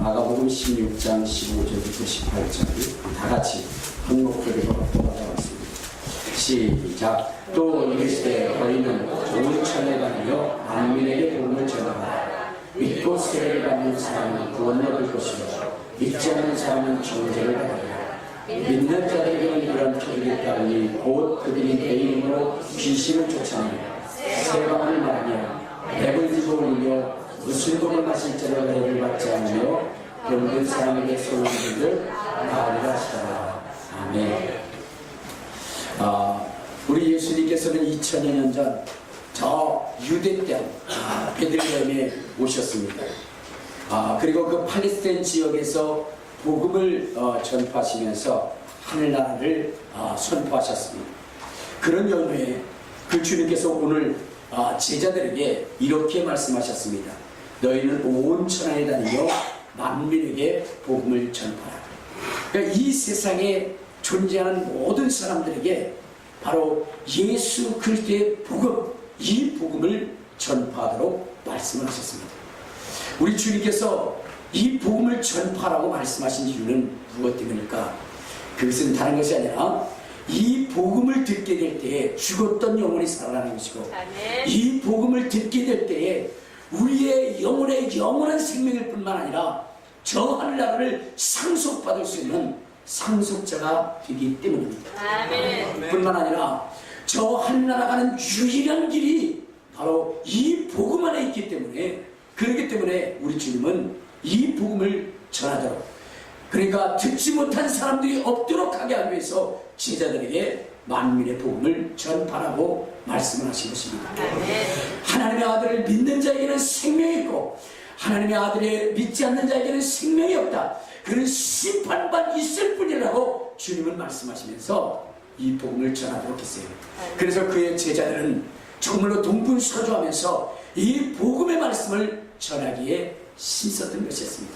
마가복음 16장 15절부터 18절 다 같이 한 목소리로 받아봤습니다. 시작. 또 이르시되 너희는 온 천에 다니며 만민에게 복음을 전하라. 믿고 세례를 받는 사람은 구원을 얻을 것이요 믿지 않는 사람은 정죄를 받으리라. 믿는 자들에게는 이런 표적이 따르니 곧 그들이 내 이름으로 귀신을 쫓아내며 새 방언을 말하며 랩을 집어 올리며 무슨 곡을 마실 자로 배를 받지 않으며 병든 사람에게 손을 들들 나으리라 하시더라. 아멘. 우리 예수님께서는 2000여 년 전 저 유대 땅 베들레헴에 오셨습니다. 그리고 그 팔레스타인 지역에서 복음을 전파하시면서 하늘나라를 선포하셨습니다. 그런 연후에 그 주님께서 오늘 제자들에게 이렇게 말씀하셨습니다. 너희는 온 천하에 다니며 만민에게 복음을 전파하라. 그러니까 이 세상에 존재하는 모든 사람들에게 바로 예수 그리스도의 복음, 이 복음을 전파하도록 말씀을 하셨습니다. 우리 주님께서 이 복음을 전파하라고 말씀하신 이유는 무엇 때문일까? 그것은 다른 것이 아니라 이 복음을 듣게 될 때에 죽었던 영혼이 살아나는 것이고, 이 복음을 듣게 될 때에 우리의 영혼의 영원한 생명일 뿐만 아니라 저 하늘나라를 상속받을 수 있는 상속자가 되기 때문입니다. 뿐만 아니라 저 하늘나라 가는 유일한 길이 바로 이 복음 안에 있기 때문에, 그렇기 때문에 우리 주님은 이 복음을 전하도록, 그러니까 듣지 못한 사람들이 없도록 하게 하기 위해서 제자들에게 만민의 복음을 전파하라고 말씀을 하신 것입니다. 하나님의 아들을 믿는 자에게는 생명이 있고 하나님의 아들을 믿지 않는 자에게는 생명이 없다. 그런 심판만 있을 뿐이라고 주님은 말씀하시면서 이 복음을 전하도록 했어요. 그래서 그의 제자들은 정말로 동분서주하면서 이 복음의 말씀을 전하기에 힘썼던 것이었습니다.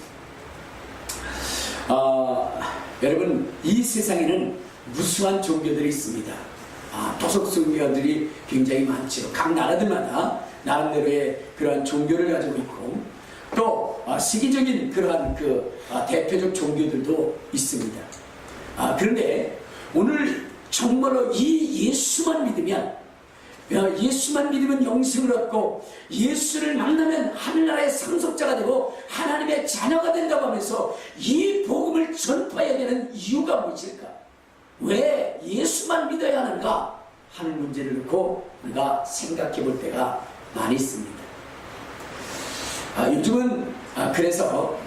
여러분, 이 세상에는 무수한 종교들이 있습니다. 토속 종교들이 굉장히 많죠. 각 나라들마다 나름대로의 그러한 종교를 가지고 있고, 또 세계적인 그러한 대표적 종교들도 있습니다. 그런데 오늘 정말로 이 예수만 믿으면 영생을 얻고, 예수를 만나면 하늘나라의 상속자가 되고 하나님의 자녀가 된다고 하면서 이 복음을 전파해야 되는 이유가 무엇일까? 왜 예수만 믿어야 하는가 하는 문제를 놓고 우리가 생각해 볼 때가 많이 있습니다. 요즘은 그래서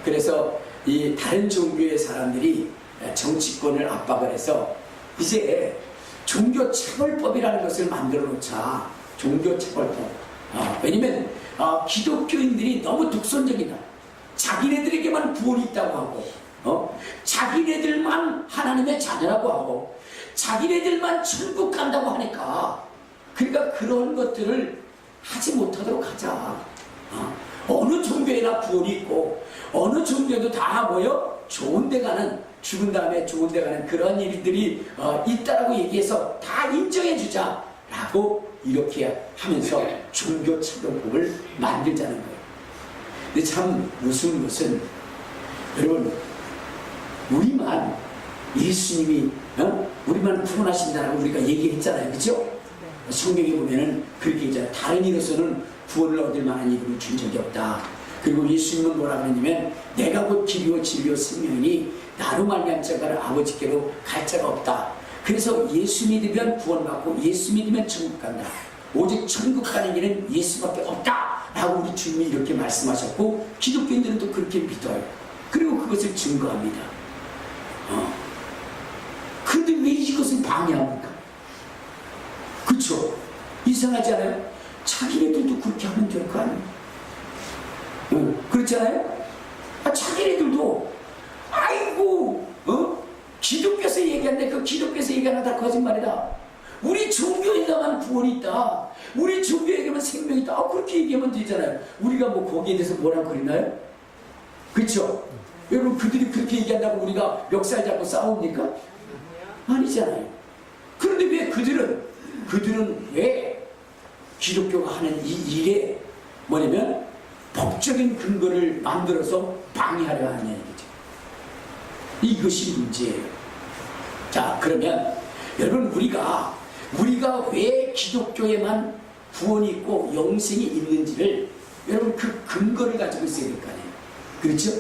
이 다른 종교의 사람들이 정치권을 압박을 해서 이제 종교처벌법이라는 것을 만들어 놓자. 종교처벌법. 왜냐면 기독교인들이 너무 독선적이다. 자기네들에게만 구원이 있다고 하고, 자기네들만 하나님의 자녀라고 하고, 자기네들만 천국 간다고 하니까, 그러니까 그런 것들을 하지 못하도록 하자. 어느 종교에나 구원이 있고 어느 종교도 다 좋은 데 가는, 죽은 다음에 좋은 데 가는 그런 일들이 있다라고 얘기해서 다 인정해 주자 라고 이렇게 하면서 종교처벌법을 만들자는 거예요. 근데 참 무서운 것은, 여러분, 우리만 예수님이 우리만 구원하신다라고 우리가 얘기했잖아요. 그렇죠? 성경에 보면은 그렇게 있잖아요. 다른 이로서는 구원을 얻을 만한 이름을 준 적이 없다. 그리고 예수님은 뭐라 그러냐면 내가 곧 길이요 진리요 생명이니 나로 말미암 자가 아버지께로 갈 자가 없다. 그래서 예수 믿으면 구원받고 예수 믿으면 천국 간다. 오직 천국 가는 길은 예수밖에 없다 라고 우리 주님이 이렇게 말씀하셨고, 기독교인들은 또 그렇게 믿어요. 그리고 그것을 증거합니다. 그런데 왜 이것을 방해합니까? 그렇죠? 이상하지 않아요? 자기네들도 그렇게 하면 될 거 아니에요? 그렇잖아요? 자기네들도 아이고 기독교에서 얘기하는데 그 기독교에서 얘기하는 다 거짓말이다. 우리 종교에다만 구원이 있다. 우리 종교에게만 생명이 있다. 그렇게 얘기하면 되잖아요. 우리가 뭐 거기에 대해서 뭐라고 그러나요? 그렇죠? 여러분, 그들이 그렇게 얘기한다고 우리가 멱살 잡고 싸웁니까? 아니잖아요. 그런데 왜 그들은 왜 기독교가 하는 이 일에 뭐냐면 법적인 근거를 만들어서 방해하려 하느냐 이거죠. 이것이 문제예요. 자, 그러면 여러분 우리가 왜 기독교에만 구원이 있고 영생이 있는지를 여러분 그 근거를 가지고 있어야 될 거 아니에요. 그렇죠?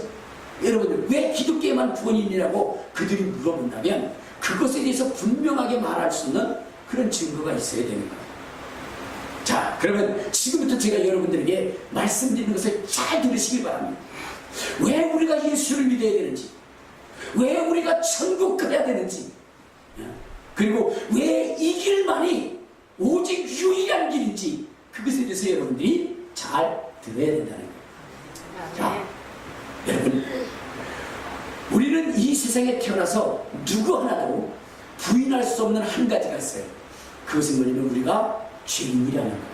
여러분들 왜 기독교에만 구원이 있느냐고 그들이 물어본다면 그것에 대해서 분명하게 말할 수 있는 그런 증거가 있어야 되는 거예요. 자, 그러면 지금부터 제가 여러분들에게 말씀드리는 것을 잘 들으시길 바랍니다. 왜 우리가 예수를 믿어야 되는지, 왜 우리가 천국 가야 되는지, 그리고 왜 이 길만이 오직 유일한 길인지 그것에 대해서 여러분들이 잘 들어야 된다는 거예요. 자, 여러분 우리는 이 세상에 태어나서 누구 하나도 부인할 수 없는 한 가지가 있어요. 그것은 뭐냐면 우리가 죄인이라는 거예요.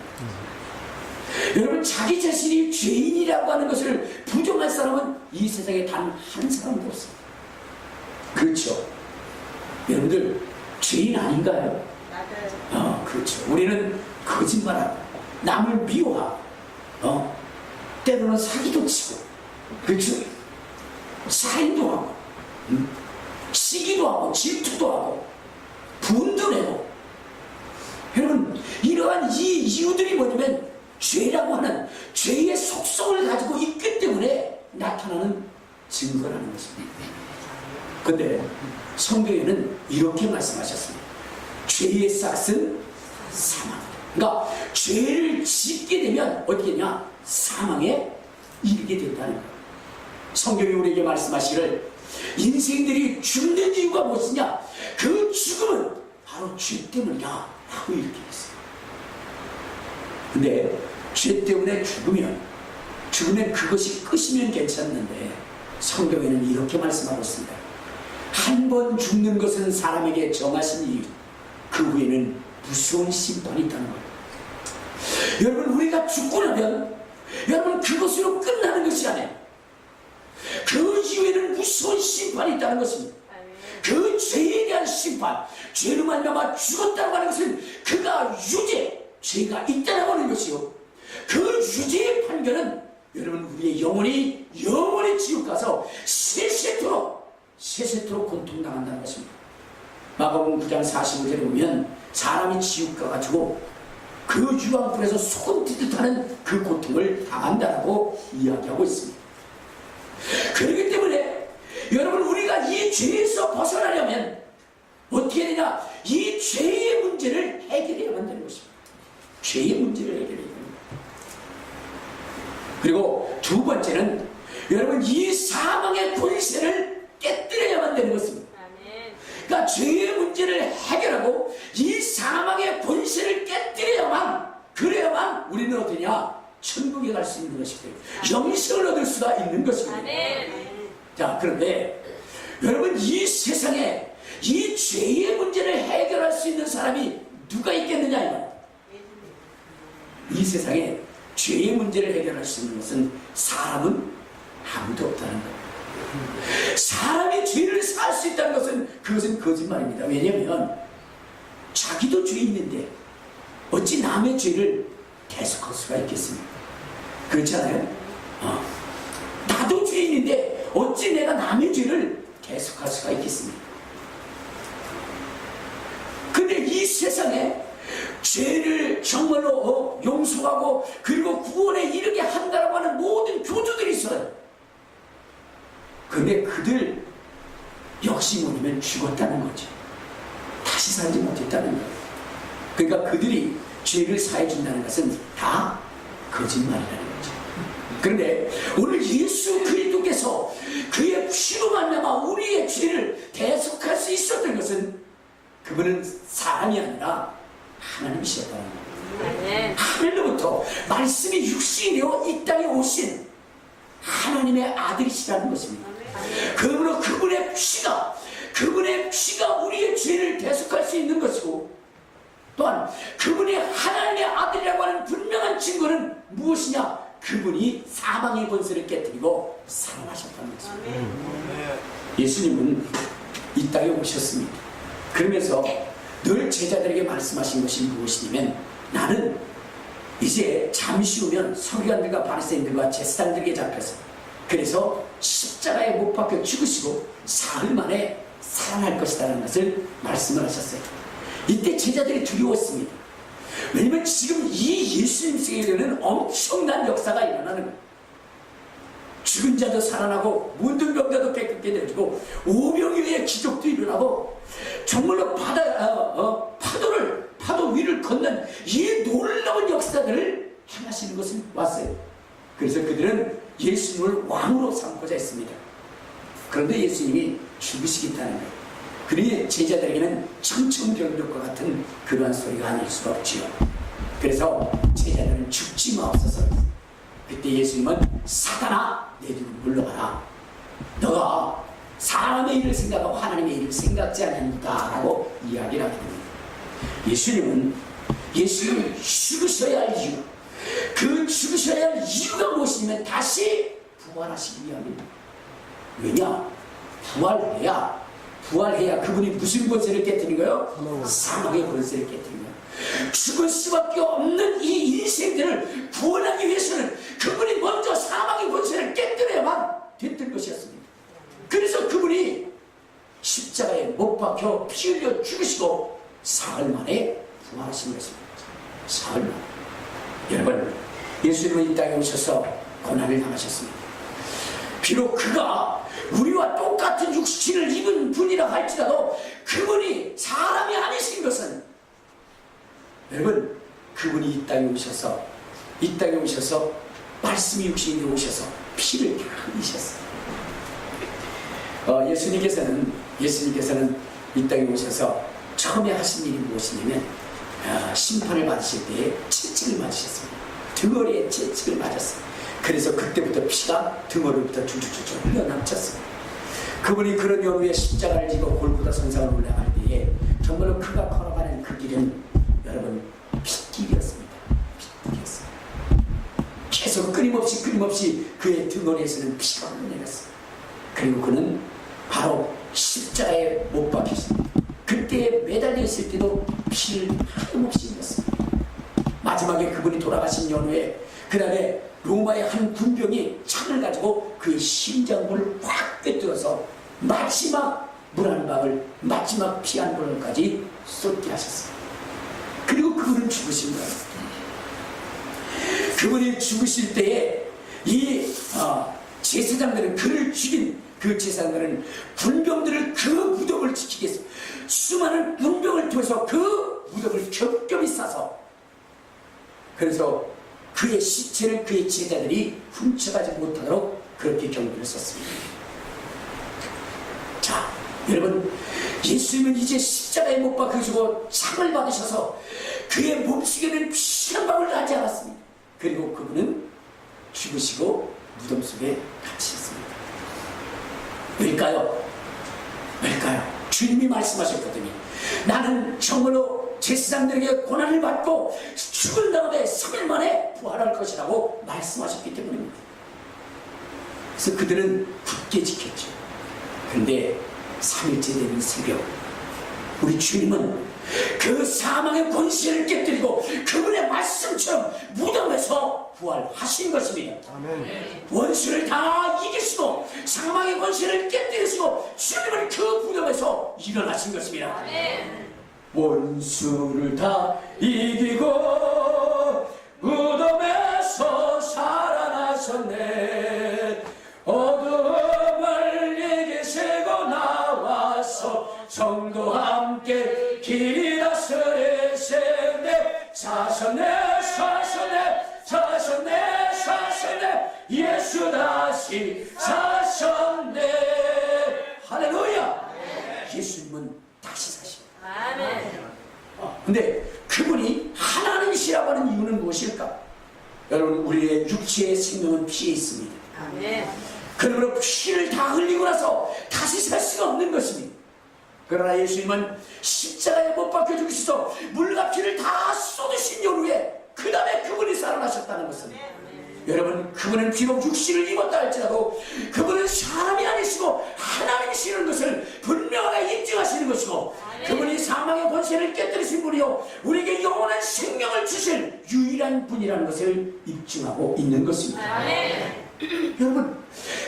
여러분 자기 자신이 죄인이라고 하는 것을 부정할 사람은 이 세상에 단 한 사람도 없어요. 그렇죠? 여러분들 죄인 아닌가요? 맞아요. 그렇죠. 우리는 거짓말하고 남을 미워하고 때로는 사기도 치고, 그렇죠? 살인도 하고, 시기도 하고, 질투도 하고, 분도 내고. 여러분 이러한 이 이유들이 뭐냐면 죄라고 하는 죄의 속성을 가지고 있기 때문에 나타나는 증거라는 것입니다. 그런데 성경에는 이렇게 말씀하셨습니다. 죄의 싹은 사망. 그러니까 죄를 짓게 되면 어떻게 되냐? 사망에 이르게 된다는 거예요. 성경이 우리에게 말씀하시기를 인생들이 죽는 이유가 무엇이냐? 그 죽음은 바로 죄 때문이다 하고 이렇게 했어요. 근데 죄 때문에 죽으면 그것이 끝이면 괜찮는데 성경에는 이렇게 말씀하고 있습니다. 한 번 죽는 것은 사람에게 정하신 이유, 그 후에는 무서운 심판이 있다는 거예요. 여러분 우리가 죽고 나면 여러분 그것으로 끝나는 것이 아니에요. 그 이후에는 무서운 심판이 있다는 것입니다. 그 죄에 대한 심판, 죄로 말미암아 죽었다고 하는 것은 그가 죄가 있다고 하는 것이요, 그 유죄의 판결은 여러분 우리의 영혼이 지옥 가서 세세토록 고통당한다는 것입니다. 마가복음 9장 45절에 보면 사람이 지옥 가가지고 그 유황불에서 소금 튀듯 하는 그 고통을 당한다고 이야기하고 있습니다. 그렇기 때문에 여러분 우리가 이 죄에서 벗어나려면 어떻게 되냐? 이 죄의 문제를 해결해야만 되는 것입니다. 죄의 문제를 해결해야 됩니다. 그리고 두 번째는 여러분 이 사망의 권세를 깨뜨려야만 되는 것입니다. 그러니까 죄의 문제를 해결하고 이 사망의 권세를 그래야만 우리는 어디냐? 천국에 갈 수 있는 것이고요, 영생을 얻을 수가 있는 것입니다. 자, 그런데 여러분 이 세상에 이 죄의 문제를 해결할 수 있는 사람이 누가 있겠느냐 이거예요. 이 세상에 죄의 문제를 해결할 수 있는 것은 사람은 아무도 없다는 거예요. 사람이 죄를 살 수 있다는 그것은 거짓말입니다. 왜냐하면 자기도 죄 있는데 어찌 남의 죄를 계속할 수가 있겠습니까? 그렇잖아요? 나도 죄 있는데 어찌 내가 남의 죄를 계속할 수가 있겠습니까? 근데 이 세상에 죄를 정말로 용서하고 그리고 구원에 이르게 한다라고 하는 모든 교주들이 있어요. 근데 그들 역시 뭐냐면 죽었다는 거죠. 다시 살지 못했다는 거예요. 그러니까 그들이 죄를 사해준다는 것은 다 거짓말이라는 거죠. 그런데 오늘 예수 그리스도께서 그의 피로 말미암아 우리의 죄를 대속할 수 있었던 것은 그분은 사람이 아니라 하나님이셨다는 거예요. 하늘로부터 말씀이 육신이 되어 이 땅에 오신 하나님의 아들이시라는 것입니다. 그러므로 그분의 피가 우리의 죄를 대속할 수 있는 것이고, 또한 그분이 하나님의 아들이라고 하는 분명한 증거는 무엇이냐? 그분이 사망의 권세를 깨뜨리고 살아나셨다는 것입니다. 예수님은 이 땅에 오셨습니다. 그러면서 늘 제자들에게 말씀하신 것이 무엇이냐면, 나는 이제 잠시 후면 서기관들과 바리새인들과 제사장들에게 잡혀서, 그래서 십자가에 못 박혀 죽으시고 사흘 만에 살아날 것이라는 것을 말씀을 하셨어요. 이때 제자들이 두려웠습니다. 왜냐면 지금 이 예수님 세계에는 엄청난 역사가 일어나는 거예요. 죽은 자도 살아나고 문둥 병자도 깨끗게 되어지고 오병이어의 기적도 일어나고 정말로 파도 위를 걷는 이 놀라운 역사들을 행하시는 것을 왔어요. 그래서 그들은 예수님을 왕으로 삼고자 했습니다. 그런데 예수님이 죽으시겠다는 거예요. 그러니 제자들에게는 청천벽력과 같은 그러한 소리가 아닐 수가 없지요. 그래서 제자들은 죽지 마옵소서. 그때 예수님은 사단아 내 뒤로 물러가라. 너가 사람의 일을 생각하고 하나님의 일을 생각지 않으니까 라고 이야기를 하게 됩니다. 예수님은 죽으셔야 할 이유, 그 죽으셔야 할 이유가 무엇이냐면 다시 부활하시기 위함입니다. 왜냐? 부활해야 그분이 무슨 권세를 깨뜨린 거예요? 사망의 권세를 깨뜨린 거예요. 죽을 수밖에 없는 이 인생들을 구원하기 위해서는 그분이 먼저 사망의 권세를 깨뜨려야만 됐던 것이었습니다. 그래서 그분이 십자가에 못 박혀 피 흘려 죽으시고 사흘 만에 부활하신 것입니다. 사흘 만에. 여러분, 예수님은 이 땅에 오셔서 고난을 당하셨습니다. 비록 그가 우리와 똑같은 육신을 입은 분이라 할지라도 그분이 사람이 아니신 것은, 여러분, 그분이 이 땅에 오셔서 말씀이 육신이 오셔서 피를 다 흘리셨어요. 예수님께서는 이 땅에 오셔서 처음에 하신 일이 무엇이냐면 심판을 받으실 때에 채찍을 맞으셨습니다. 등허리에 채찍을 맞았어요. 그래서 그때부터 피가 등허리부터 줄줄줄 흘러넘쳤어요. 그분이 그런 연후에 십자가를 지고 골고다 선상을 올라갈 때에 정말로 그가 걸어가는 그 길은 여러분 핏길이었습니다. 핏길이었어요. 계속 끊임없이 그의 등허리에서는 피가 흘러내렸어요. 그리고 그는 바로 십자가에 못 박히십니다. 그때에 매달려 있을 때도 피를 하염없이 흘렸습니다. 마지막에 그분이 돌아가신 연후에 그 다음에 로마의 한 군병이 창을 가지고 그의 심장부를 확 꿰뚫어서 마지막 물 한 방울, 마지막 피 한 방울까지 쏟게 하셨습니다. 그리고 그분은 죽으신 거예요. 그분이 죽으실 때에 이 제사장들은 그를 죽인 그 제사장들은 군병들을 그 무덤을 지키기 위해서 수많은 군병을 통해서 그 무덤을 겹겹이 싸서, 그래서 그의 시체를 그의 제자들이 훔쳐가지 못하도록 그렇게 경비를 썼습니다. 자, 여러분, 예수님은 이제 십자가에 못 박히시고 창을 받으셔서 그의 몸속에는 피 한 방울 나지 않았습니다. 그리고 그분은 죽으시고 무덤 속에 갇히셨습니다. 왜일까요? 주님이 말씀하셨거든요. 나는 정말로 제사장들에게 고난을 받고 죽은 다음에 3일 만에 부활할 것이라고 말씀하셨기 때문입니다. 그래서 그들은 굳게 지켰죠. 그런데 3일째 되는 새벽, 우리 주님은 그 사망의 권세를 깨뜨리고 그분의 말씀처럼 무덤에서 부활하신 것입니다. 아멘. 원수를 다 이기시고 사망의 권세를 깨뜨리시고 주님은 그 무덤에서 일어나신 것입니다. 아멘. 원수를 다 이기고 무덤에서 살아나셨네. 어둠을 이기시고 나와서 성도와 함께 길이 다스리시네. 사셨네 예수 다시 사셨네. 할렐루야. 예수님은 다시 사십니다. 아멘. 근데 그분이 하나님이시라고 하는 이유는 무엇일까? 여러분, 우리의 육체의 생명은 피에 있습니다. 아멘. 그러므로 피를 다 흘리고 나서 다시 살 수가 없는 것입니다. 그러나 예수님은 십자가에 못 박혀 죽으셔서 물과 피를 다 쏟으신 이후에 그 다음에 그분이 살아나셨다는 것은, 여러분, 그분은 비록 육신을 입었다 할지라도 그분은 사람이 아니시고 하나님이시는 것을 분명하게 인정하시는 것이고, 그분이 사망의 권세를 깨뜨리신 분이요 우리에게 영원한 생명을 주실 유일한 분이라는 것을 입증하고 있는 것입니다. 여러분,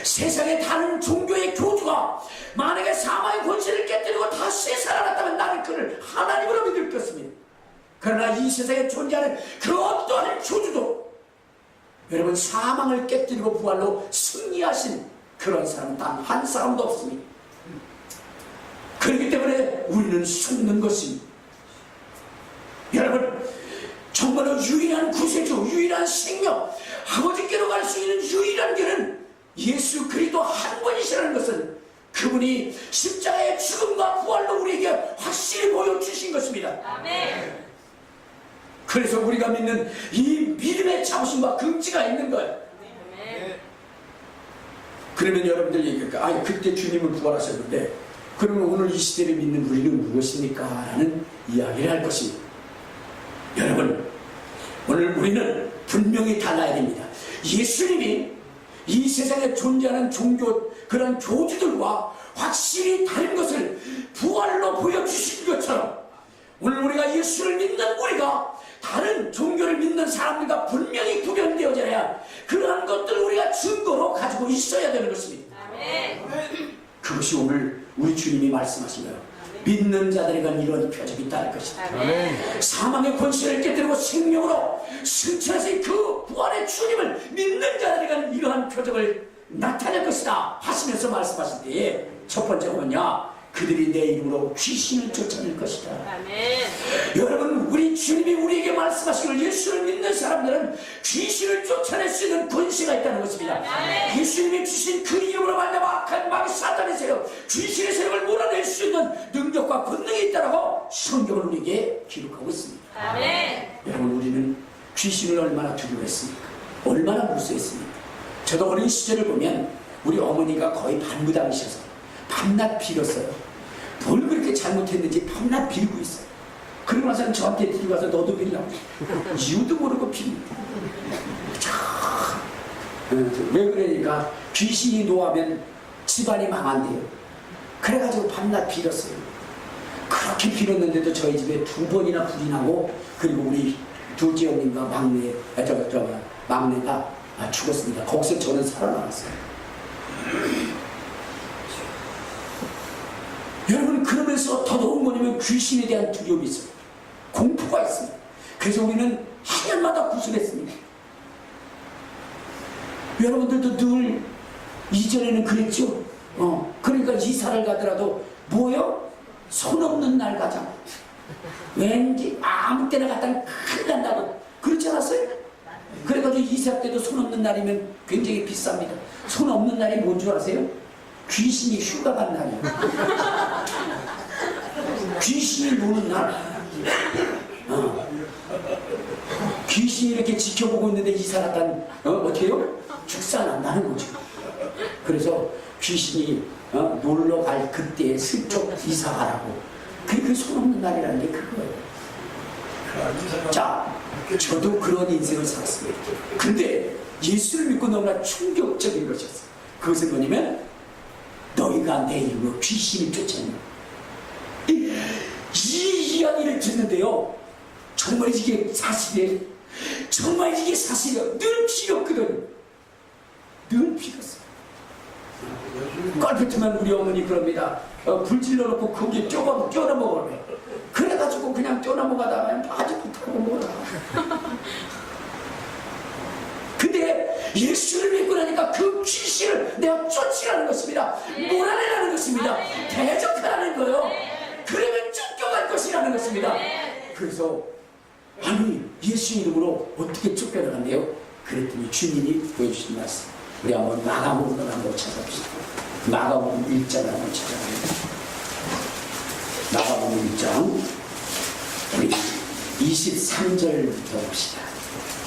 세상에 다른 종교의 교주가 만약에 사망의 권세를 깨뜨리고 다시 살아났다면 나는 그를 하나님으로 믿을 것입니다. 그러나 이 세상에 존재하는 그 어떠한 교주도 여러분, 사망을 깨뜨리고 부활로 승리하신 그런 사람은 단 한 사람도 없습니다. 그렇기 때문에 우리는 숨는 것입니다. 여러분, 정말로 유일한 구세주, 유일한 생명, 아버지께로 갈 수 있는 유일한 길은 예수 그리스도 한 분이시라는 것은 그분이 십자가의 죽음과 부활로 우리에게 확실히 보여주신 것입니다. 아멘. 그래서 우리가 믿는 이 믿음의 자부심과 긍지가 있는 거예요. 아멘. 그러면 여러분들 얘기할까? 아니, 그때 주님은 부활하셨는데 그러면 오늘 이 시대를 믿는 우리는 무엇입니까? 라는 이야기를 할 것입니다. 여러분, 오늘 우리는 분명히 달라야 됩니다. 예수님이 이 세상에 존재하는 종교, 그런 교주들과 확실히 다른 것을 부활로 보여주신 것처럼 오늘 우리가 예수를 믿는 우리가 다른 종교를 믿는 사람들과 분명히 구별되어져야 그러한 것들을 우리가 증거로 가지고 있어야 되는 것입니다. 아멘. 그것이 오늘 우리 주님이 말씀하신 거예요. 믿는 자들에게 이런 표적이 있다는 것이다. 아멘. 사망의 권세를 깨뜨리고 생명으로 승천하신 그 부활의 주님을 믿는 자들에게 이러한 표적을 나타낼 것이다 하시면서 말씀하실 때에 첫 번째가 뭐냐? 그들이 내 이름으로 귀신을 쫓아낼 것이다. 아멘. 여러분, 우리 주님이 우리에게 말씀하시길 예수를 믿는 사람들은 귀신을 쫓아낼 수 있는 권세가 있다는 것입니다. 아멘. 예수님이 주신 그 이름으로 말미암아 악한 마귀 사탄의 세력, 귀신의 세력을 몰아낼 수 있는 능력과 권능이 있다고 성경을 우리에게 기록하고 있습니다. 아멘. 여러분, 우리는 귀신을 얼마나 두려워했습니까? 얼마나 무서워했습니까? 저도 어린 시절을 보면 우리 어머니가 거의 반무당이셔서 밤낮 빌었어요. 뭘 그렇게 잘못했는지 밤낮 빌고 있어요. 그러고 나서는 저한테 들어가서 너도 빌라고 이유도 모르고 빕니다. 왜 그러니까 귀신이 노하면 집안이 망한대요. 그래가지고 밤낮 빌었어요. 그렇게 빌었는데도 저희 집에 2번이나 불이 나고, 그리고 우리 둘째 형님과 막내가 죽었습니다. 거기서 저는 살아남았어요. 여러분, 그러면서 더더욱 뭐냐면 귀신에 대한 두려움이 있어요. 공포가 있습니다. 그래서 우리는 하늘마다 구슬했습니다. 여러분들도 늘 이전에는 그랬죠. 그러니까 이사를 가더라도 뭐요? 손 없는 날 가자. 왠지 아무 때나 갔다가 큰일 난다고 그렇지 않았어요? 그래가지고 이사 때도 손 없는 날이면 굉장히 비쌉니다. 손 없는 날이 뭔 줄 아세요? 귀신이 휴가 간 날이에요. 귀신이 노는 날. 귀신이 이렇게 지켜보고 있는데 이사 갔다는 어떻게 해요? 축사난다는 거죠. 그래서 귀신이 놀러 갈 그때에 슬쩍 이사 가라고. 그게 손 없는 날이라는 게 그거예요. 자, 저도 그런 인생을 살았습니다. 근데 예수를 믿고 너무나 충격적인 것이었어요. 그것은 뭐냐면 너희가 내 이름으로 귀신을 쫓아낸다. 이 이야기를 듣는데요, 정말 이게 사실이에요. 정말 이게 사실이에요. 늘 빌었거든. 늘 빌었어요. 껄핏하면 우리 어머니 그럽니다. 불 질러놓고 거기에 껴나 먹으래. 그래가지고 그냥 껴나 먹다가 아직 못하고 먹어라. 근데 예수를 믿고 나니까 그 귀신을 내가 쫓으라는 것입니다. 몰아내라는 것입니다. 대적하라는 거예요. 그러면 쫓겨갈 것이라는 것입니다. 그래서 아니, 예수 이름으로 어떻게 쫓겨나간대요? 그랬더니 주님이 보여주신 말씀, 우리 한번 마가복음을 한번 찾아봅시다. 마가복음 1장을 한번 찾아봅니다. 마가복음 1장 우리 23절부터 봅시다.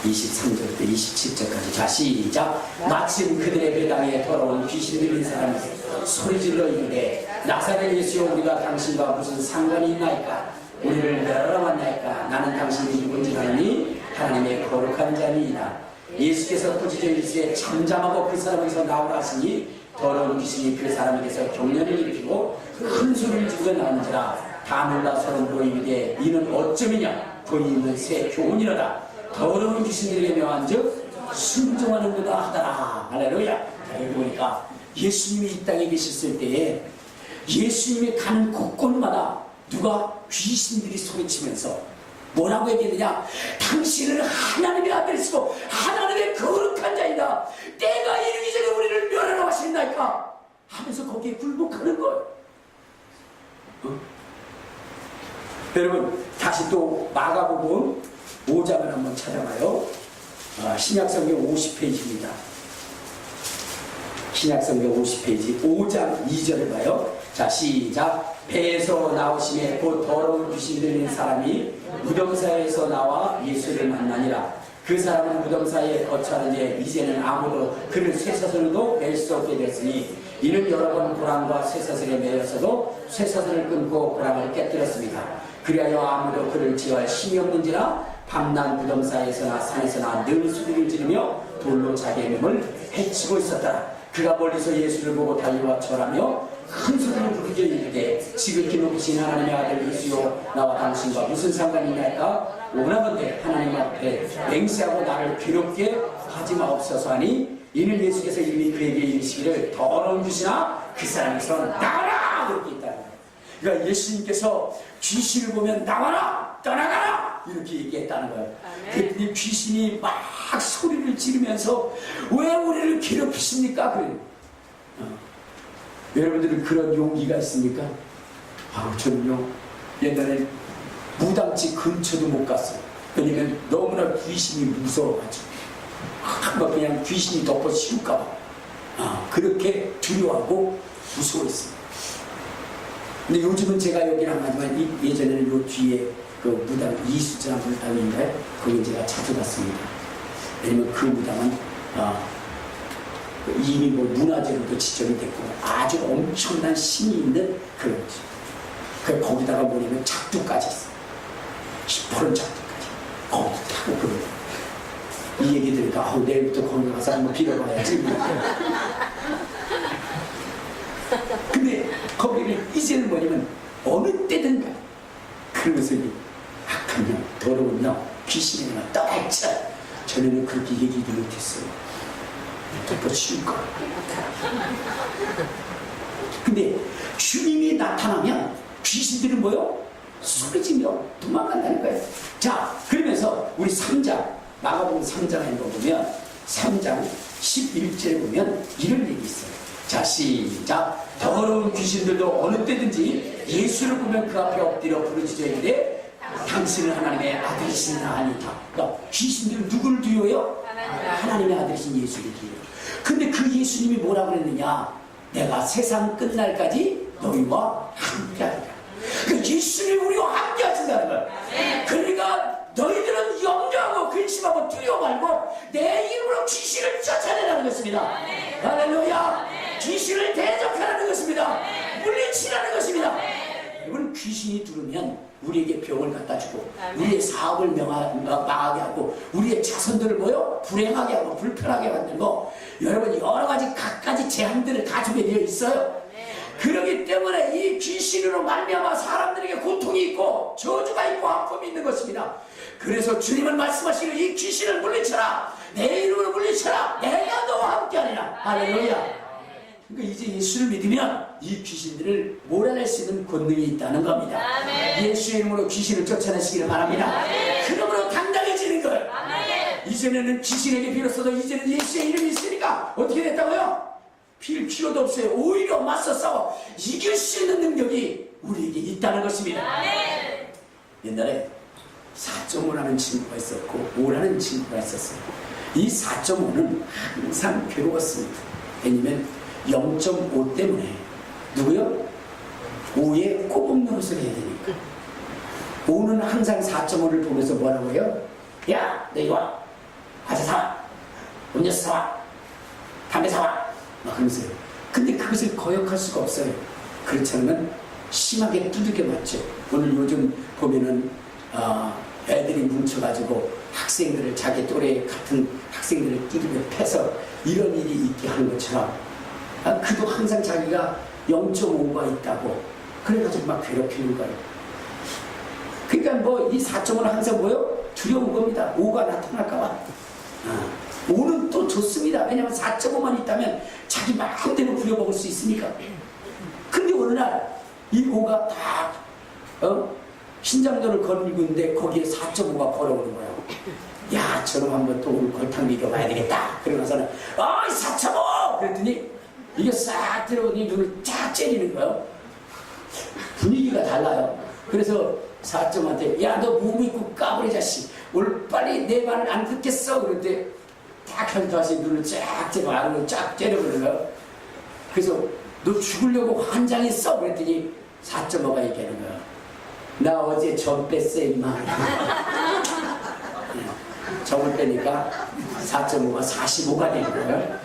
23절부터 27절까지. 자, 시작. 마침 그들의 배당에 더러운 귀신 들린 사람이 소리질러 이르되 나사렛 예수여, 우리가 당신과 무슨 상관이 있나이까? 우리를 멸하러 왔나이까? 나는 당신이 누군지 아니 하나님의 거룩한 자니이다. 예수께서 꾸짖어 이르시되 잠잠하고 그 사람에게서 나오라 하시니 더러운 귀신이 그 사람에게서 경련을 일으키고 큰 소리를 지르고 나온지라. 다 놀라 서로 이르되 이는 어쩌미냐? 본이 있는 새 교훈이로다. 더러운 귀신들에게 명한즉 순종하는 거다 하더라. 할렐루야. 자, 여기 보니까 예수님이 이 땅에 계셨을 때에 예수님이 가는 곳곳마다 누가 귀신들이 소리치면서 뭐라고 얘기했느냐? 당신은 하나님의 아들이시고 하나님의 거룩한 자이다. 때가 이르기 전에 우리를 멸하라고 하신다니까 하면서 거기에 굴복하는 거예요. 여러분 다시 또 마가복음 5장을 한번 찾아봐요. 신약성경 50페이지입니다. 신약성경 50페이지 5장 2절을 봐요. 자 시작. 배에서 나오심에 곧 더러운 귀신 들린 사람이 무덤사에서 나와 예수를 만나니라. 그 사람은 무덤사에 거처하는데 이제는 아무도 그를 쇠사슬로도 낼 수 없게 됐으니 이는 여러 번 고랑과 쇠사슬에 매였어도 쇠사슬을 끊고 고랑을 깨뜨렸습니다. 그리하여 아무도 그를 제어할 힘이 없는지라 밤낮 무덤사에서나 산에서나 늘 소리를 지르며 돌로 자기의 몸을 해치고 있었더라. 그가 멀리서 예수를 보고 달려와 절하며 큰 소리로 부르짖어 이르되 지극히 높으신 하나님의 아들 예수여 나와 당신과 무슨 상관이 있나이까? 원하건대 하나님 앞에 맹세하고 나를 괴롭게 하지 마옵소서 하니 이는 예수께서 이미 그에게 이르시기를 더러운 귀신아 그 사람에서 나가라 이렇게 있다는 거예요. 그러니까 예수님께서 귀신을 보면 나와라 떠나가라 이렇게 얘기했다는 거예요. 그랬더니 귀신이 막 소리를 지르면서 왜 우리를 괴롭히십니까? 그래요. 여러분들은 그런 용기가 있습니까? 저는요 옛날에 무당집 근처도 못 갔어요. 왜냐면 너무나 귀신이 무서워가지고 막 그냥 귀신이 덮어 씌울까봐 그렇게 두려워하고 무서워했어요. 근데 요즘은 제가 여기는 안 가지만 예전에는 요 뒤에 그 무당 이수장 무당인데 거기 제가 자주 갔습니다. 왜냐면 그 무당은 이미 뭐 문화재로도 지정이 됐고 아주 엄청난 신이 있는 그런 거죠. 그 거기다가 뭐냐면 작두까지 있어. 시퍼런 작두까지. 거기 타고 그러고. 이 얘기 들으니까 내일부터 거기 가서 한번 빌어봐야지. 근데 거기는 이제는 뭐냐면 어느 때든 가. 그러면서 악한 영, 더러운 영, 귀신이 나 떠발쳐. 전에는 그렇게 얘기도 못했어요. 덮어치울 거. 근데 주님이 나타나면 귀신들은 뭐요? 소리지며 도망간다는 거예요. 자, 그러면서 우리 3장 마가복음 3장에 보면 3장 11절에 보면 이런 얘기 있어요. 자 시작. 더러운 귀신들도 어느 때든지 예수를 보면 그 앞에 엎드려 부르짖어 이르되 당신은 하나님의 아들이시나 아니다. 그러니까 귀신들은 누구를 두려워요? 하나님의 아들이신 예수를 두려워요. 근데 그 예수님이 뭐라고 그랬느냐? 내가 세상 끝날까지 너희와 함께하리라. 그러니까 예수님이 우리와 함께 하신다는 거예요. 그러니까 너희들은 염려하고 근심하고 두려워 말고 내 이름으로 귀신을 쫓아내라는 것입니다. 할렐루야. 귀신을 대적하라는 것입니다. 물리치라는 것입니다. 여러분 귀신이 들으면 우리에게 병을 갖다 주고 우리의 사업을 망하게 하고 우리의 자손들을 뭐요? 불행하게 하고 불편하게 만들고 여러분 여러 가지 갖가지 재앙들을 가지게 되어 있어요. 그렇기 때문에 이 귀신으로 말미암아 사람들에게 고통이 있고 저주가 있고 아픔이 있는 것입니다. 그래서 주님은 말씀하시기를 이 귀신을 물리쳐라. 내 이름으로 물리쳐라. 내가 너와 함께하리라. 할렐루야. 그러니까 이제 예수를 믿으면 이 귀신들을 몰아낼 수 있는 권능이 있다는 겁니다. 아멘. 예수의 이름으로 귀신을 쫓아내시기를 바랍니다. 아멘. 그러므로 당당해지는 거예요. 아멘. 이전에는 귀신에게 빌었어도 이제는 예수의 이름이 있으니까 어떻게 됐다고요? 빌 필요도 없어요. 오히려 맞서 싸워 이길 수 있는 능력이 우리에게 있다는 것입니다. 아멘. 옛날에 4.5라는 친구가 있었고 5라는 친구가 있었어요. 이 4.5는 항상 괴로웠습니다. 왜냐면 0.5 때문에 누구요? 5에 꼬북 노릇을 해야 되니까. 5는 항상 4.5를 보면서 뭐라고 해요? 야, 너 이리 와. 과자 사와. 음료수 사와. 담배 사와. 막 그러면서요. 근데 그것을 거역할 수가 없어요. 그렇지 않으면 심하게 두들겨 맞죠. 오늘 요즘 보면은 애들이 뭉쳐가지고 학생들을 자기 또래 같은 학생들을 두들겨 패서 이런 일이 있게 하는 것처럼 그도 항상 자기가 0.5가 있다고 그래가지고 막 괴롭히는 거예요. 그러니까 뭐 이 4.5는 항상 뭐요? 두려운 겁니다. 5가 나타날까봐. 5는 또 좋습니다. 왜냐하면 4.5만 있다면 자기 마음대로 부려먹을 수 있으니까. 근데 어느 날 이 5가 딱 신장도를 걸고 있는데 거기에 4.5가 걸어오는 거야. 야, 저놈 한번 또 오늘 골탕 비벼봐야 되겠다. 그러면서는 4.5! 그랬더니 이게 싹 들어오니 눈을 쫙 째리는 거예요. 분위기가 달라요. 그래서 4.5한테 야, 너 몸 입고 까불이 자식, 오늘 빨리 내 말을 안 듣겠어. 그런데 딱 현타하시 눈을 쫙 째고 안으로 쫙 째려보는 거예요. 그래서 너 죽으려고 환장했어. 그랬더니 4.5가 얘기하는 거야. 나 어제 점 뺐어 임마. 점을 빼니까 4.5가 45가 되는 거예요.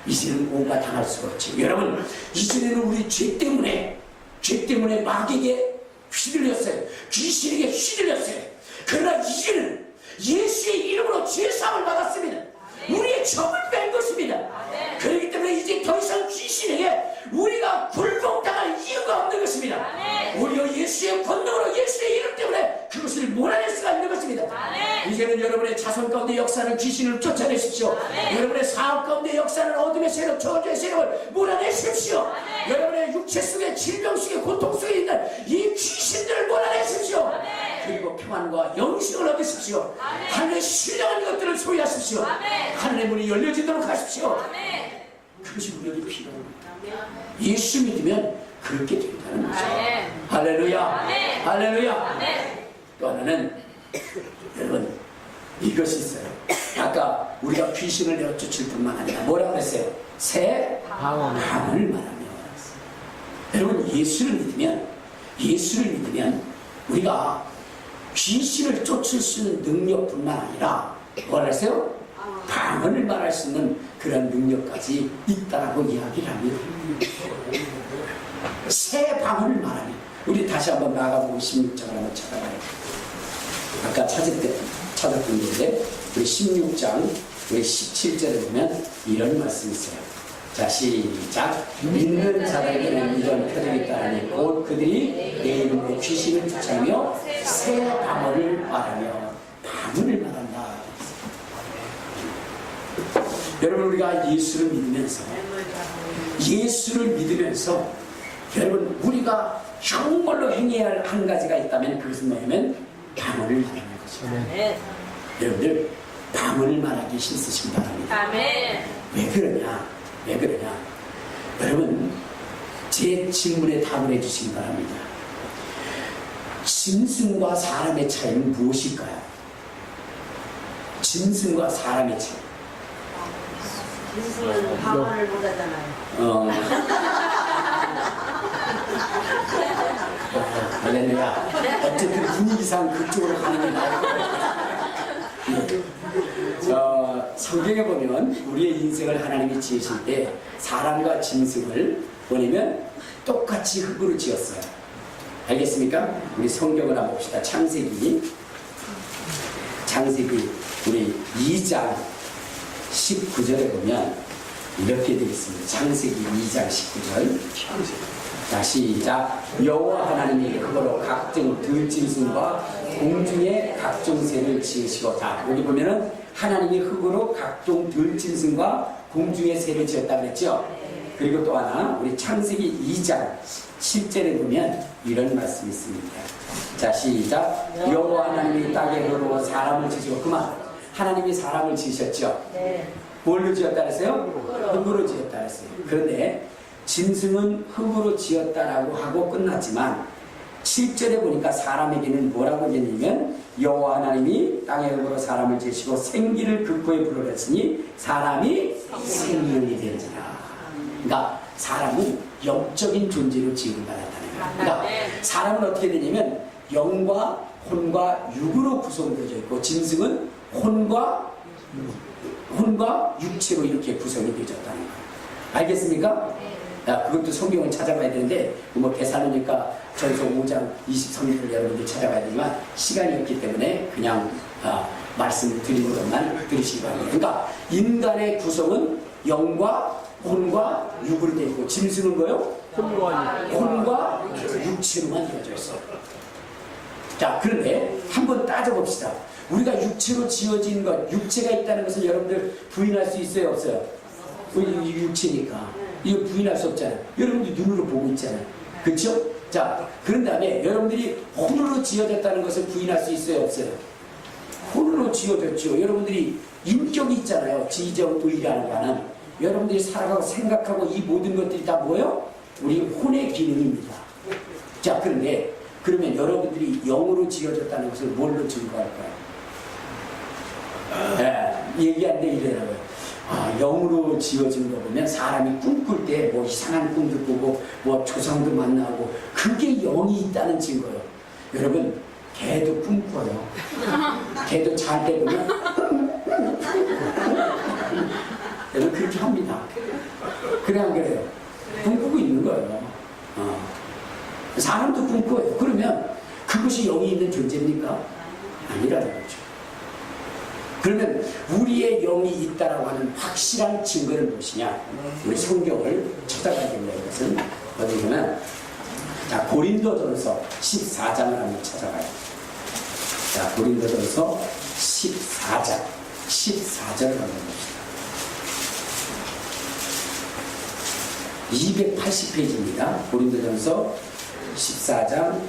이제는 5가 당할 수가 없지. 여러분, 이전에는 우리 죄 때문에 마귀에게 휘둘렸어요. 귀신에게 휘둘렸어요. 그러나 이제는 예수의 이름으로 죄사함을 받았습니다. 우리의 점을 뺀 것입니다. 그렇기 때문에 이제 더 이상 귀신에게 우리가 굴복당할 이유가 없는 것입니다. 오히려 예수의 권능으로, 예수의 이름 때문에 그것을 몰아낼 수가 있는 것입니다. 이제는 여러분의 자손 가운데 역사는 귀신을 쫓아내십시오. 여러분의 사업 가운데 역사는 어둠의 세력, 저주의 세력을 몰아내십시오. 여러분의 육체 속에, 질병 속에, 고통 속에 있는 이 귀신들을 몰아내십시오. 그리고 평안과 영생을 얻으십시오. 하늘의 신령한 것들을 소유하십시오. 하늘의 문이 열려지도록 하십시오. 그것이 우리에게 필요합니다. 예수 믿으면 그렇게 된다는 거죠. 할렐루야. 할렐루야. 또 하나는 여러분, 이것이 있어요. 아까 우리가 귀신을 내어쫓을 뿐만 아니라 뭐라고 그랬어요? 새 방언을 말하며. 여러분, 예수를 믿으면 우리가 귀신을 쫓을 수 있는 능력뿐만 아니라 뭐라 했어요? 방언을 말할 수 있는 그런 능력까지 있다라고 이야기를 합니다. 새 방언을 말하면, 우리 다시 한번 나가보고 16장을 한번 찾아봐요. 아까 찾았던 데인데 우리 16장 우리 17절에 보면 이런 말씀이 있어요. 자, 시작. 믿는 자들에게는 이런 표적이 따르니 곧 그들이 내 이름으로 귀신을 쫓아내며 새 방언을 말하며. 방언을 말한다. 여러분, 우리가 예수를 믿으면서 여러분, 우리가 정말로 행해야 할 한 가지가 있다면 그것은 뭐냐면 방언을 말하는 것입니다. 여러분들, 방언을 말하기 힘쓰시기 바랍니다. 왜 그러냐? 여러분, 제 질문에 답을 해주시기 바랍니다. 짐승과 사람의 차이는 무엇일까요? 짐승과 사람의 차이. 짐승은 방언을 못하잖아요. 할렐루야. 어쨌든 분위기상 그쪽으로 가는 게 나을 것 같아요. 성경에 보면 우리의 인생을 하나님이 지으실 때 사람과 짐승을 뭐냐면 똑같이 흙으로 지었어요. 알겠습니까? 우리 성경을 한번 봅시다. 창세기 우리 2장 19절에 보면 이렇게 되어 있습니다. 창세기 2장 19절. 자, 시작. 여호와 하나님이 그거로 각종 들짐승과 공중의 각종 새를 지으시고. 자, 여기 보면은 하나님이 흙으로 각종 들짐승과 공중의 새를 지었다 그랬죠. 그리고 또 하나 우리 창세기 2장 10절에 보면 이런 말씀이 있습니다. 자, 시작. 여호와 하나님이 땅에 흙으로 사람을 지으시고. 그만, 하나님이 사람을 지으셨죠. 뭘로 지었다 그랬어요? 흙으로 지었다 그랬어요. 그런데 짐승은 흙으로 지었다라고 하고 끝났지만 7절에 보니까 사람에게는 뭐라고 했냐면 여호와 하나님이 땅의 흙으로 사람을 지으시고 생기를 그 코에 불어냈으니 사람이 생명이 되었잖아. 그러니까 사람은 영적인 존재로 지음을 받았다는 거야. 그러니까 사람은 어떻게 되냐면 영과 혼과 육으로 구성되어져 있고 짐승은 혼과 육체로 이렇게 구성이 되어졌다는 거예요. 알겠습니까? 그것도 성경을 찾아봐야 되는데 뭐 데살로니가 전서 5장 23절을 여러분들 찾아봐야 되지만 시간이 없기 때문에 그냥 말씀드리는 것만 들으시기 바랍니다. 그러니까 인간의 구성은 영과 혼과 육으로 되어 있고 짐승은 뭐요? 혼과 육체로만 이루어져 있어요. 자, 그런데 한번 따져봅시다. 우리가 육체로 지어진 것, 육체가 있다는 것을 여러분들 부인할 수 있어요, 없어요? 우리 육체니까. 이거 부인할 수 없잖아요. 여러분들 눈으로 보고 있잖아요. 그렇죠? 자, 그런 다음에 여러분들이 혼으로 지어졌다는 것을 부인할 수 있어요, 없어요? 혼으로 지어졌죠. 여러분들이 인격이 있잖아요. 지정의라는 거는 여러분들이 살아가고 생각하고 이 모든 것들이 다 뭐예요? 우리 혼의 기능입니다. 자, 그런데 그러면 여러분들이 영으로 지어졌다는 것을 뭘로 증거할까요? 얘기하는데 이래라고요. 영으로 지어진 거 보면 사람이 꿈꿀 때 뭐 이상한 꿈도 꾸고 뭐 조상도 만나고 그게 영이 있다는 증거예요. 여러분, 개도 꿈꿔요. 개도 잘 때 보면 여러분 그렇게 합니다. 그래 안 그래요? 꿈꾸고 있는 거예요. 사람도 꿈꿔요. 그러면 그것이 영이 있는 존재입니까? 아니라는 거죠. 그러면 우리의 영이 있다라고 하는 확실한 증거는 무엇이냐? 우리 성경을 찾아가야 된다. 이것은 어디 보면 자, 고린도전서 14장을 한번 찾아가요. 자, 고린도전서 14장을 한번 봅시다. 280페이지입니다. 고린도전서 14장.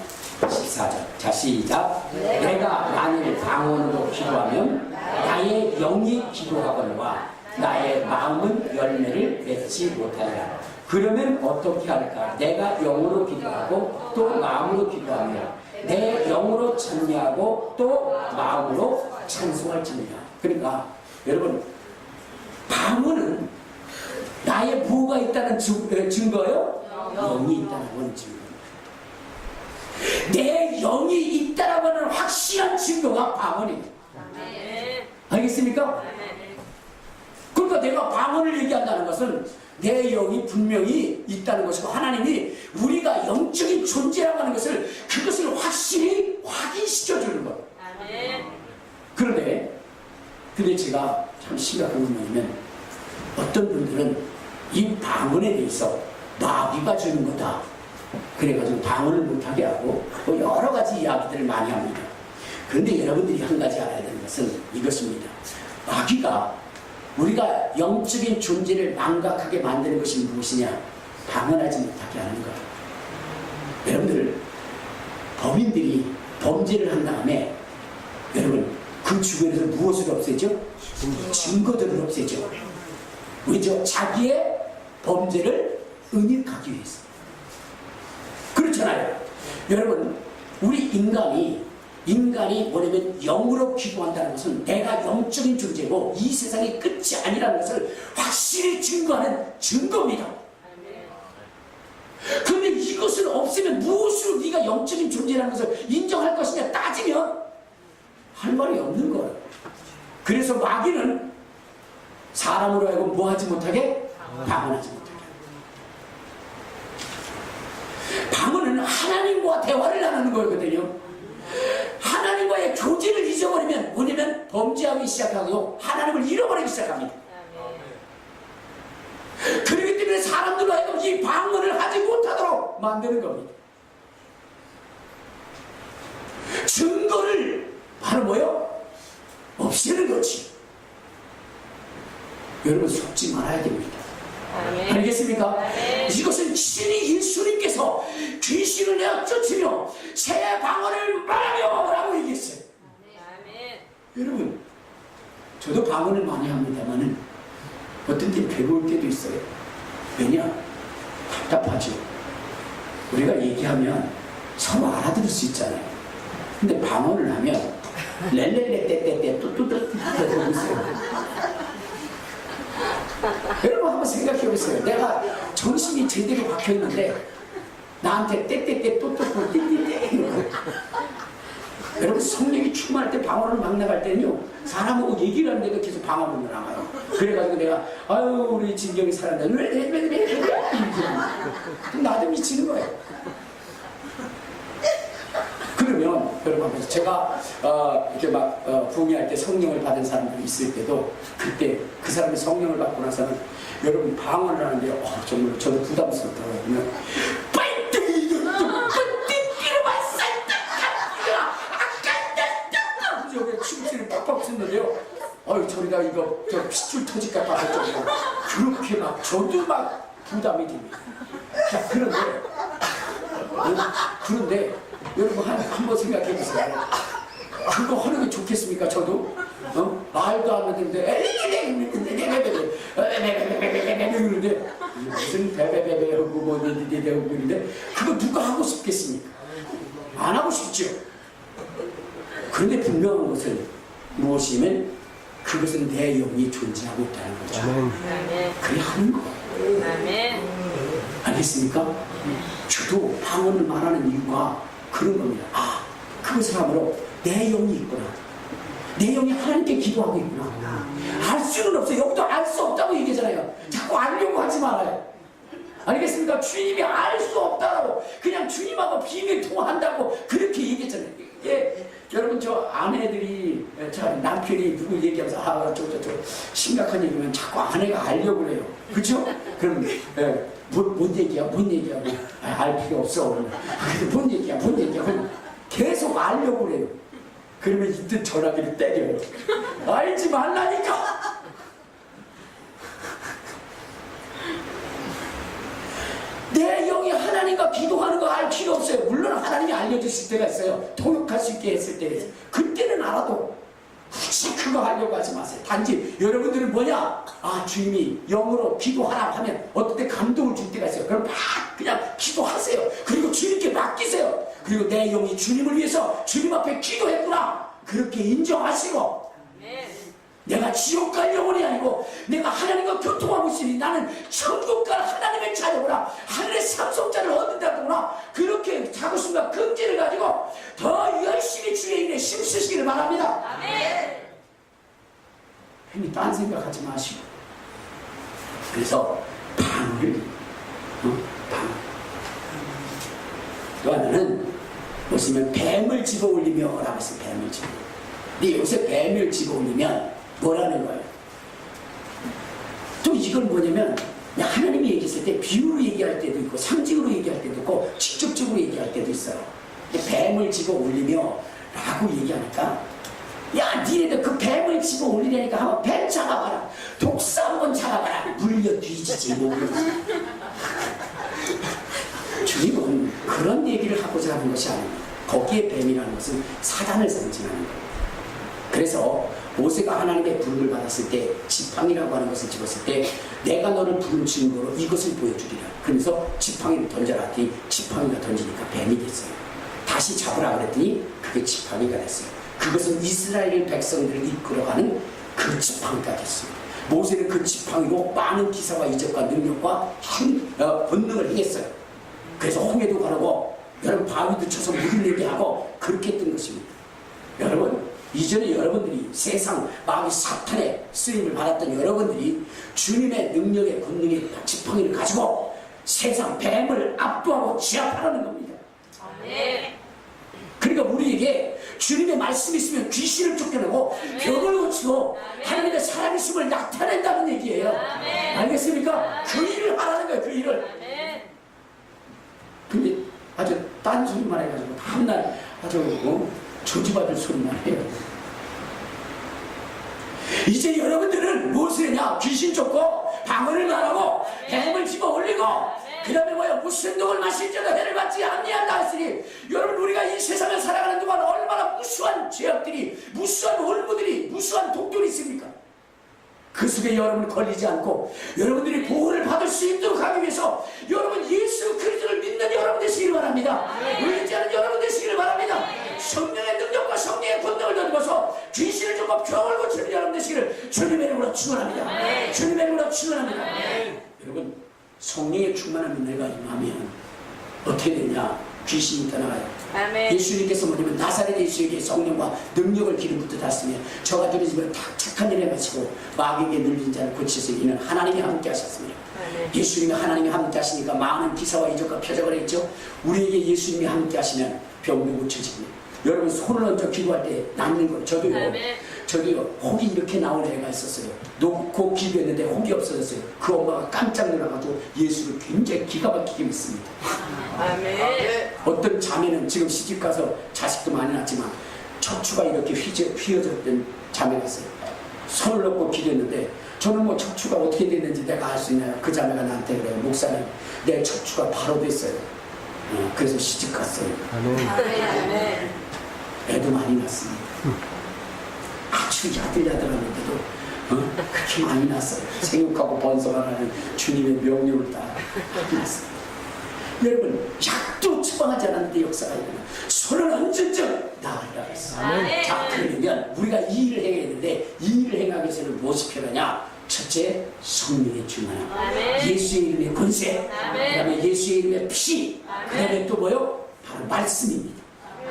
자, 시작. 내가 만일 방언으로 기도하면 나의 영이 기도하거니와 나의 마음은 열매를 맺지 못하리라. 그러면 어떻게 할까? 내가 영으로 기도하고 또 마음으로 기도하며 내 영으로 찬미하고 또 마음으로 찬송할지니라. 그러니까 여러분, 방언은 나의 뭐가 있다는 증거요? 영이 있다는 건 증거. 내 영이 있다라고 하는 확실한 증거가 방언입니다. 알겠습니까? 그러니까 내가 방언을 얘기한다는 것은 내 영이 분명히 있다는 것이고 하나님이 우리가 영적인 존재라고 하는 것을 그것을 확실히 확인시켜주는 거예요. 그런데 제가 참 심각한 건 뭐냐면 어떤 분들은 이 방언에 대해서 마귀가 주는 거다. 그래가지고 방언을 못하게 하고 또 여러 가지 이야기들을 많이 합니다. 그런데 여러분들이 한 가지 알아야 되는 것은 이것입니다. 마귀가 우리가 영적인 존재를 망각하게 만드는 것이 무엇이냐? 방언하지 못하게 하는 거예요. 여러분들, 범인들이 범죄를 한 다음에 여러분 그 주변에서 무엇을 없애죠? 증거들을 없애죠. 왜죠? 자기의 범죄를 은닉하기 위해서. 그렇잖아요. 여러분, 우리 인간이 뭐냐면 영으로 기도한다는 것은 내가 영적인 존재고 이 세상의 끝이 아니라는 것을 확실히 증거하는 증거입니다. 그런데 이것을 없애면 무엇으로 네가 영적인 존재라는 것을 인정할 것이냐 따지면 할 말이 없는 거예요. 그래서 마귀는 사람으로 하여금 뭐 하지 못하게? 방언하지 못하게. 방언은 하나님과 대화를 나누는 거거든요. 하나님과의 교제를 잊어버리면 뭐냐면 범죄하기 시작하고 하나님을 잃어버리기 시작합니다. 그렇기 때문에 사람들로 하여금 이 방언을 하지 못하도록 만드는 겁니다. 증거를 바로 뭐요? 없애는 거지. 여러분 속지 말아야 됩니다. 알겠습니까? 이것은 친히 예수님께서 귀신을 내어 쫓으며 새 방언을 말하며 라고 얘기했어요. 여러분, 저도 방언을 많이 합니다만은 어떤 때 배울 때도 있어요. 왜냐? 답답하죠. 우리가 얘기하면 서로 알아들을 수 있잖아요. 근데 방언을 하면 렐렐레 떼떼떼 뚜뚜뚜뚜 하고 있어요. 여러분 한번 생각해 보세요. 내가 정신이 제대로 박혀 있는데 나한테 떼떼떼 또또또 띠띠띠. 여러분 성령이 충만할 때 방언을 막 나갈 때는요 사람하고 얘기를 하는데도 계속 방언으로 나가요. 그래가지고 내가 아유 우리 진경이 살았다. 나도 미치는 거예요. 그러면 여러분 앞에서 제가 이렇게 막 부흥회할 때 성령을 받은 사람들이 있을 때도 그때 그 사람이 성령을 받고 나서는 여러분 방언을 하는데 정말 저도 부담스럽더라고요. 여기 침실을 팍팍 쳤는데요. 저리가 이거 저 핏줄 터질 것 같아 정도 그렇게 막 저도 막 부담이 됩니다. 자 그런데 여러분 한번 생각해 보세요. 그거 하는 게 좋겠습니까? 저도 말도 안 하는데 그러는데 무슨 베베베베 하고 뭐 네네네 하고 그러는데 그거 누가 하고 싶겠습니까? 안 하고 싶죠. 그런데 분명한 것은 무엇이면 그것은 내 영이 존재하고 있다는 거죠. 아멘. 그래 하는 거예요. 아멘. 알겠습니까? 저도 방언을 말하는 이유가 그런 겁니다. 그것을 함으로 내 영이 있구나. 내 영이 하나님께 기도하고 있구나. 알 수는 없어요. 여기도 알 수 없다고 얘기하잖아요. 자꾸 알려고 하지 말아요. 알겠습니까? 주님이 알 수 없다고 그냥 주님하고 비밀 통화한다고 그렇게 얘기했잖아요. 여러분 저 아내들이 저 남편이 누구 얘기하면서 저 심각한 얘기면 자꾸 아내가 알려고 그래요. 그렇죠? 그럼 뭔 얘기야? 알 필요 없어. 뭔 얘기야? 계속 알려고 그래요. 그러면 이때 전화기를 때려요. 알지 말라니까. 내 영이 하나님과 기도하는 거 알 필요 없어요. 물론 하나님이 알려주실 때가 있어요. 통역할 수 있게 했을 때 그때는 알아도 굳이 그거 하려고 하지 마세요. 단지 여러분들은 뭐냐? 주님이 영으로 기도하라 하면 어떨 때 감동을 줄 때가 있어요. 그럼 막 그냥 기도하세요. 그리고 주님께 맡기세요. 그리고 내 영이 주님을 위해서 주님 앞에 기도했구나. 그렇게 인정하시고 내가 지옥 갈 영혼이 아니고 내가 하나님과 교통하고 있으니 나는 천국 갈 하나님의 자녀구나. 하늘의 삼성자를 얻는다구나. 그렇게 자부심과 긍지를 가지고 더 열심히 주의 일에 힘쓰시기를 바랍니다. 아멘. 괜히 딴 생각하지 마시고. 그래서 방을 또 하나는 보시면 뱀을 집어 올리며 라고 했어요. 뱀을 집어. 근데 요새 뱀을 집어 올리면 뭐라는 거예요? 또 이건 뭐냐면 하나님이 얘기했을 때 비유로 얘기할 때도 있고 상징으로 얘기할 때도 있고 직접적으로 얘기할 때도 있어요. 뱀을 집어 올리며 라고 얘기하니까 야 니네들 그 뱀을 집어 올리려니까 한번 뱀 잡아봐라. 독사 한번 잡아봐라. 물려 뒤지지 뭐. 주님은 그런 얘기를 하고자 하는 것이 아닙니다. 거기에 뱀이라는 것은 사단을 상징하는 거예요. 그래서 모세가 하나님의 부름을 받았을 때 지팡이라고 하는 것을 집었을 때 내가 너를 부른 증거로 이것을 보여주리라. 그래서 지팡이를 던져라 했더니 지팡이가 던지니까 뱀이 됐어요. 다시 잡으라 그랬더니 그게 지팡이가 됐어요. 그것은 이스라엘 백성들을 이끌어가는 그 지팡이가 됐습니다. 모세는 그 지팡이로 많은 기사와 이적과 능력과 본능을 행했어요. 그래서 홍해도 가르고 여러분 바위도 쳐서 물을 내게 하고 그렇게 했던 것입니다. 여러분 이전에 여러분들이 세상 마귀 사탄의 쓰임을 받았던 여러분들이 주님의 능력의 권능의 지팡이를 가지고 세상 뱀을 압도하고 제압하라는 겁니다. 아멘. 그러니까 우리에게 주님의 말씀이 있으면 귀신을 쫓겨내고 벽을 고치고 하나님의 살아계심을 나타낸다는 얘기예요. 알겠습니까? 그 일을 하라는 거예요. 그 일을. 근데 아주 딴소리만 해가지고 다음날 아주 저주받을 소리만 해요. 이제 여러분들은 무엇을 했냐? 귀신 쫓고 방언을 말하고 뱀을 집어 올리고 그 다음에 무슨 독을 마실지도 해를 받지 아니한다 했으니 여러분 우리가 이 세상을 살아가는 동안 얼마나 무수한 죄악들이 무수한 올무들이 무수한 독들이 있습니까? 그 속에 여러분 걸리지 않고 여러분들이 보호를 받을 수 있도록 하기 위해서 여러분 예수 그리스도를 믿는 여러분 되시기를 바랍니다. 의지하는 여러분 되시기를 바랍니다. 성령의 능력과 성령의 권능을 얻어서 귀신을 쫓고 병을 고치는 여러분 되시기를 주님의 이름으로 축원합니다. 주님의 이름으로 축원합니다. 여러분 성령의 충만한 은혜가 임하면 어떻게 되냐? 귀신이 떠나가요. 아멘. 예수님께서 뭐냐면 나사렛 예수에게 성령과 능력을 기름 붓듯하시며 저가 드린 집을 다 착한 일에 마치고 마귀에게 눌린 자를 고치시고 이는 하나님이 함께 하셨습니다. 아멘. 예수님이 하나님이 함께 하시니까 많은 기사와 이적과 표적을 했죠. 우리에게 예수님이 함께 하시면 병도 고쳐집니다. 여러분 손을 얹어 기도할 때 낫는 거예요. 저도요 혹이 이렇게 나온 애가 있었어요. 놓고 기도했는데 혹이 없어졌어요. 그 엄마가 깜짝 놀라가지고 예수를 굉장히 기가 막히게 믿습니다. 아멘. 어떤 자매는 지금 시집가서 자식도 많이 낳았지만 척추가 이렇게 휘어졌던 자매가 있어요. 손을 놓고 기도했는데 저는 뭐 척추가 어떻게 됐는지 내가 알 수 있나요? 그 자매가 나한테 그래요. 목사님, 내 척추가 바로 됐어요. 그래서 시집 갔어요. 아멘. 애도 많이 낳습니다. 아주 야들야들하는데도 그렇게 많이 낳았어요. 생육하고 번성하는 주님의 명령을 따라 많이 낳습니다. 여러분, 약도 처방하지 않았는데 역사가 일어나. 손을 얹은 적 나으리라 했어요. 아멘. 자, 그러면 우리가 이 일을 해야 되는데 이 일을 행하기 위해서는 무엇이 필요하냐? 첫째, 성령의 충만함. 아멘. 예수의 이름의 권세. 아멘. 그 다음에 예수의 이름의 피. 아멘. 그 다음에 또 뭐요? 바로 말씀입니다.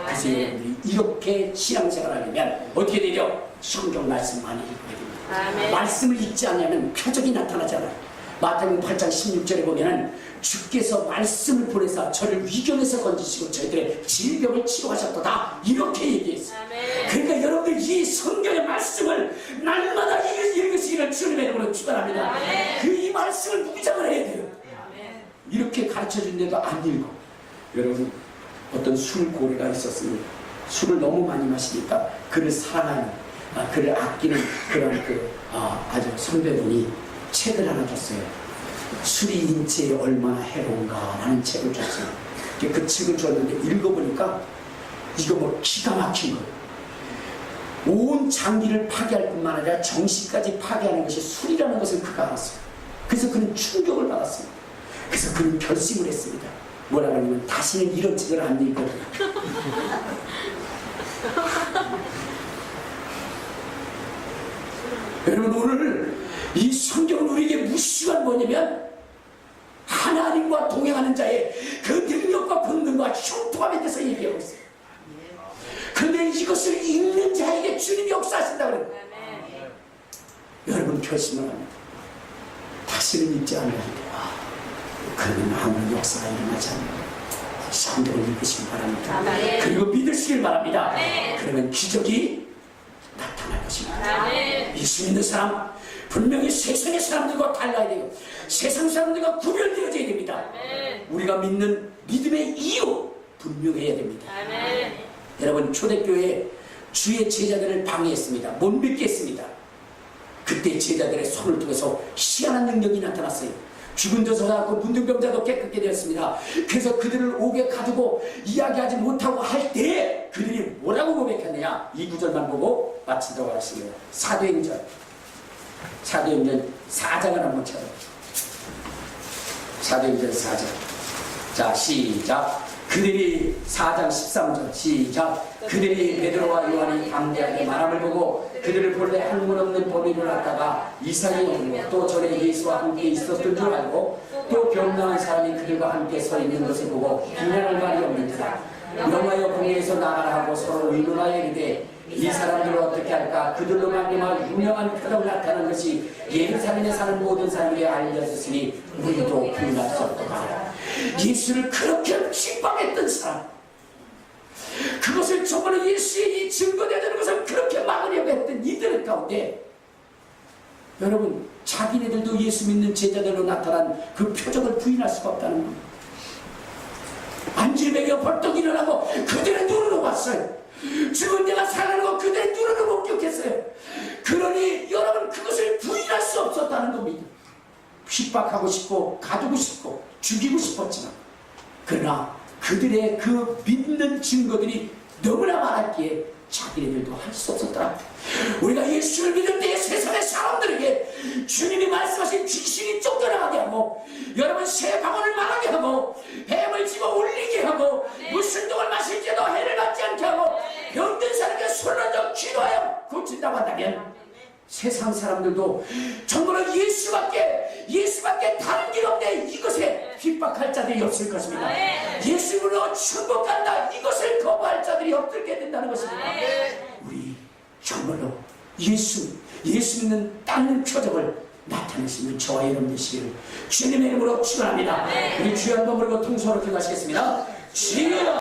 그래서 아멘. 여러분들이 이렇게 신앙생활을 하려면 어떻게 되죠? 성경 말씀 많이 읽어야 됩니다. 아멘. 말씀을 읽지 않으면 표적이 나타나잖아요. 마태복음 8장 16절에 보면은 주께서 말씀을 보내사 저를 위경에서 건지시고 저희들의 질병을 치료하셨도다 이렇게 얘기했어요. 아멘. 그러니까 여러분들 이 성경의 말씀을 날마다 읽으시기를 주님의 이름으로 축원합니다. 아멘. 그 이 말씀을 묵상을 해야 돼요. 아멘. 이렇게 가르쳐준데도 안 읽어. 여러분, 어떤 술고래가 있었으니 술을 너무 많이 마시니까 그를 사랑하는, 그를 아끼는 그런 아주 선배분이 책을 하나 줬어요. 술이 인체에 얼마나 해로운가라는 책을 줬어요. 그 책을 줬는데 읽어보니까 이거 뭐 기가 막힌 거예요. 온 장기를 파괴할 뿐만 아니라 정신까지 파괴하는 것이 술이라는 것을 그가 알았어요. 그래서 그는 충격을 받았습니다. 그래서 그는 결심을 했습니다. 뭐라고 하냐면 다시는 이런 책을 안 읽거든요. 여러분, 오늘 이 성경은 우리에게 무시한 뭐냐면 하나님과 동행하는 자의 그 능력과 권능과 흉통함에 대해서 얘기하고 있어요. 그런데 이것을 읽는 자에게 주님이 역사하신다고 그래요. 아멘. 여러분, 결심을 합니다. 다시는 읽지 않는다. 그러면 아무런 역사가 일어나지 않는다. 성경을 읽으시기 바랍니다. 아멘. 그리고 믿으시길 바랍니다. 아멘. 그러면 기적이 나타날 것입니다. 아멘. 예수 믿는 사람, 분명히 세상의 사람들과 달라야 돼요. 세상 사람들과 구별되어져야 됩니다. 아멘. 우리가 믿는 믿음의 이유 분명해야 됩니다. 아멘. 여러분, 초대교회 주의 제자들을 방해했습니다. 못 믿게 했습니다. 그때 제자들의 손을 통해서 희한한 능력이 나타났어요. 죽은 자 서사고 문둥병자도 깨끗게 되었습니다. 그래서 그들을 옥에 가두고 이야기하지 못하고 할 때 그들이 뭐라고 고백했느냐? 이 구절만 보고 마치도록 하겠습니다. 사도행전 4장을 한번 쳐요. 사도행전 4장. 자, 시작. 그들이 4장 13절 시작. 그들이 베드로와 요한이 담대하게 말함을 보고 그들을 본래 학문 없는 범인을 갖다가 이상이 없고 또 전에 예수와 함께 있었던 줄 알고 또 병나은 사람이 그들과 함께 서 있는 것을 보고 비난할 말이 없는지라 명하여 공회에서 나가라 하고 서로 의논하여 이르되 이 사람들을 어떻게 할까? 그들로 말미암아 유명한 표적 나타난 것이 예루살렘에 사는 모든 사람에게 알려졌으니 우리도 부인할 수 없도다. 예수를 그렇게 핍박했던 사람, 그것을 정말로 예수의 이 증거되는 것을 그렇게 막으려고 했던 이들 가운데 여러분, 자기네들도 예수 믿는 제자들로 나타난 그 표적을 부인할 수가 없다는 겁니다. 안질매겨 벌떡 일어나고 그들의 눈으로 봤어요. 죽은 자가 살아나는 거 그들의 눈으로 목격했어요. 그러니 여러분, 그것을 부인할 수 없었다는 겁니다. 핍박하고 싶고 가두고 싶고 죽이고 싶었지만 그러나 그들의 그 믿는 증거들이 너무나 많았기에 자기네들도 할 수 없었다. 우리가 예수를 믿을 때 세상의 사람들에게 주님이 말씀하신 귀신이 쫓겨나가게 하고 여러분 새 방언을 말하게 하고 뱀을 집어 올리게 하고 무슨 독을 마실 때도 해를 받지 않게 하고 병든 사람에게 손을 얹어 기도하여 고친다고 한다면 세상 사람들도 정말로 예수밖에 다른 길 없네, 이것에 핍박할 자들이 없을 것입니다. 예수로 천국 간다, 이것을 거부할 자들이 없게 된다는 것입니다. 우리 정말로 예수 믿는 다른 표적을 나타내시는 저와 여러분 되시기를 주님의 이름으로 축원합니다. 우리 주여 한번 부르고 통성으로 기도하시겠습니다. 주여